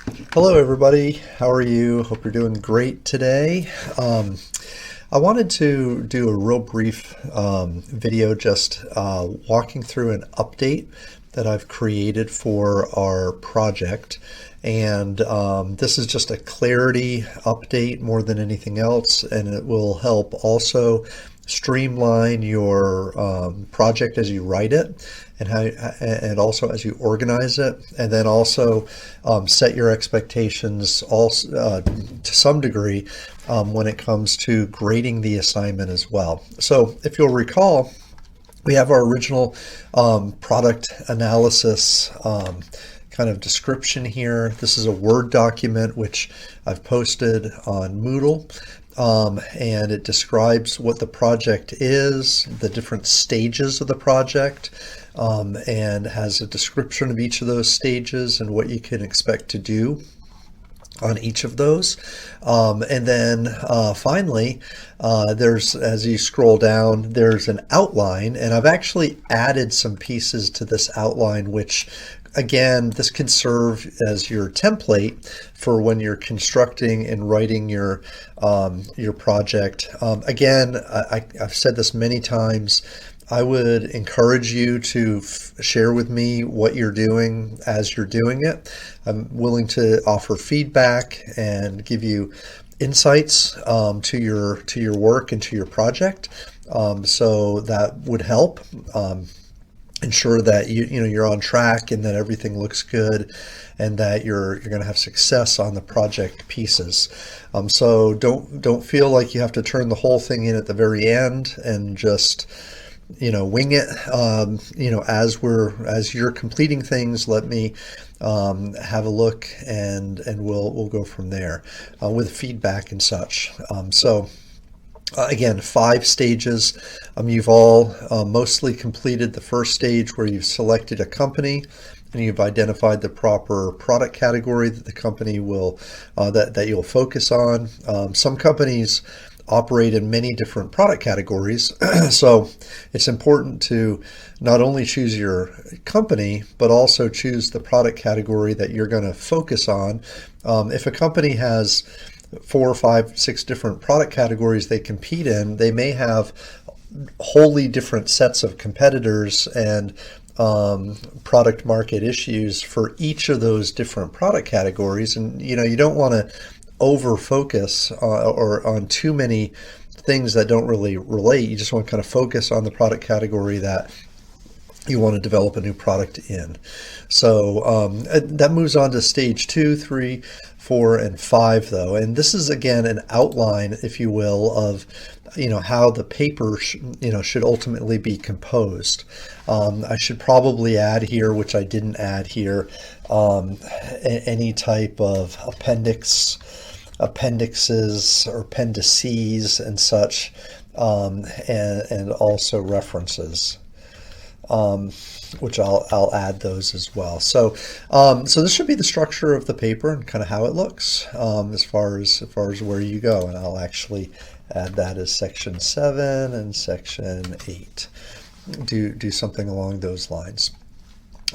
Hello, everybody. How are you? Hope you're doing great today. I wanted to do a real brief video just walking through an update that I've created for our project. And this is just a clarity update more than anything else, and it will help also streamline your project as you write it and also as you organize it, and then also set your expectations also to some degree when it comes to grading the assignment as well. So if you'll recall, we have our original product analysis kind of description here. This is a Word document which I've posted on Moodle. And it describes what the project is, the different stages of the project, and has a description of each of those stages and what you can expect to do on each of those. And then finally, as you scroll down, there's an outline, and I've actually added some pieces to this outline, which again, this can serve as your template for when you're constructing and writing your project. Again, I've said this many times. I would encourage you to share with me what you're doing as you're doing it. I'm willing to offer feedback and give you insights to your work and to your project. So that would help. Ensure that you're on track and that everything looks good and that you're going to have success on the project pieces. So don't feel like you have to turn the whole thing in at the very end and just wing it. As you're completing things, let me have a look and we'll go from there with feedback and such. Again, 5 stages. You've all mostly completed the first stage where you've selected a company and you've identified the proper product category that the company will that you'll focus on. Some companies operate in many different product categories, so it's important to not only choose your company but also choose the product category that you're going to focus on. If a company has 4, 5, 6 different product categories they compete in, they may have wholly different sets of competitors and product market issues for each of those different product categories. And you don't want to over focus or on too many things that don't really relate. You just want to kind of focus on the product category that you want to develop a new product in. So that moves on to stage 2, 3, 4, and 5 though. And this is again an outline, if you will, of how the paper should ultimately be composed. I should probably add here, which I didn't add here, any type of appendixes or appendices and such, and also references. Which I'll add those as well. So this should be the structure of the paper and kind of how it looks as far as where you go. And I'll actually add that as section 7 and section 8. Do something along those lines.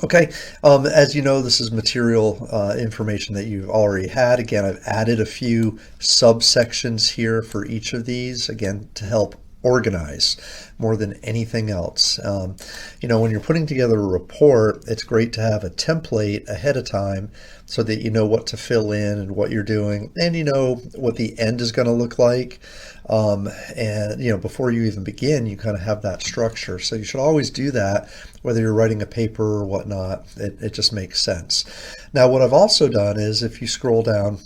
Okay, as you know, this is material information that you've already had. Again, I've added a few subsections here for each of these, again, to help organize more than anything else. When you're putting together a report, it's great to have a template ahead of time so that you know what to fill in and what you're doing, and you know what the end is going to look like. And before you even begin, you kind of have that structure. So you should always do that, whether you're writing a paper or whatnot. It just makes sense. Now, what I've also done is, if you scroll down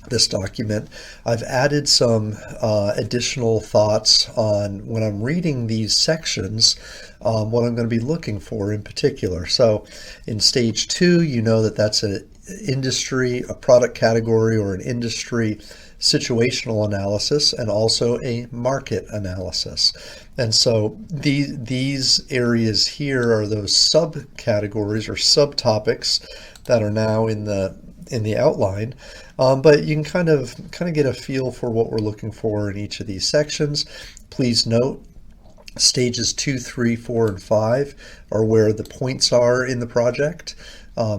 this document, I've added some additional thoughts on, when I'm reading these sections, what I'm going to be looking for in particular. So in stage 2, you know that's an industry, a product category, or an industry situational analysis, and also a market analysis. And so these areas here are those subcategories or subtopics that are now in the outline. But you can kind of get a feel for what we're looking for in each of these sections. Please note, stages 2, 3, 4, and 5 are where the points are in the project.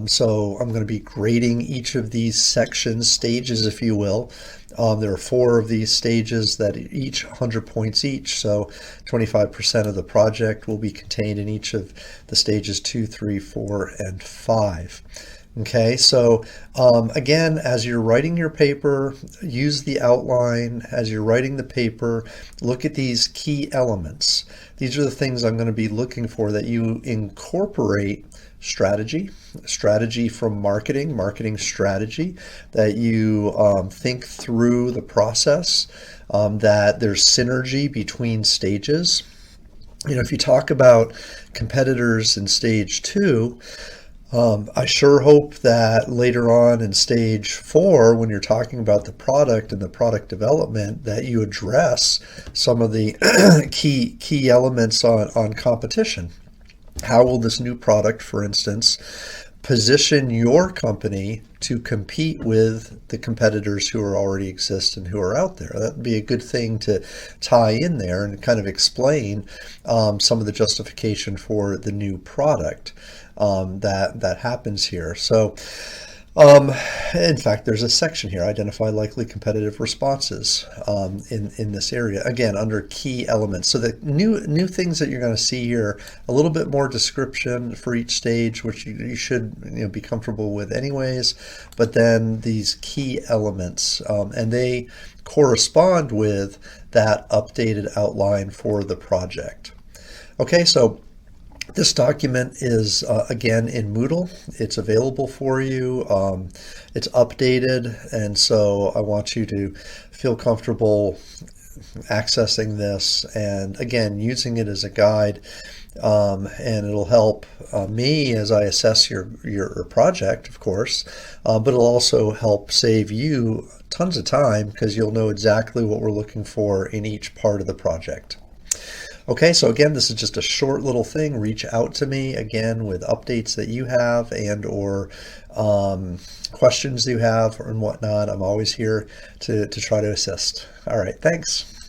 So I'm going to be grading each of these sections, stages, if you will. There are 4 of these stages that each 100 points each, so 25% of the project will be contained in each of the stages 2, 3, 4, and 5. Okay, so again, as you're writing your paper, use the outline. As you're writing the paper, look at these key elements. These are the things I'm going to be looking for, that you incorporate strategy from marketing strategy, that you think through the process, that there's synergy between stages. If you talk about competitors in stage 2, I sure hope that later on in stage 4, when you're talking about the product and the product development, that you address some of the key elements on competition. How will this new product, for instance, position your company to compete with the competitors who already exist and who are out there? That would be a good thing to tie in there and kind of explain some of the justification for the new product that happens here. So in fact, there's a section here, identify likely competitive responses in this area, again, under key elements. So the new things that you're going to see here, a little bit more description for each stage, which you should be comfortable with anyways, but then these key elements, and they correspond with that updated outline for the project. Okay, so this document is, again, in Moodle. It's available for you. It's updated, and so I want you to feel comfortable accessing this and, again, using it as a guide, and it'll help me as I assess your project, of course, but it'll also help save you tons of time, because you'll know exactly what we're looking for in each part of the project. Okay, so again, this is just a short little thing. Reach out to me, again, with updates that you have and/or questions you have and whatnot. I'm always here to try to assist. All right, thanks.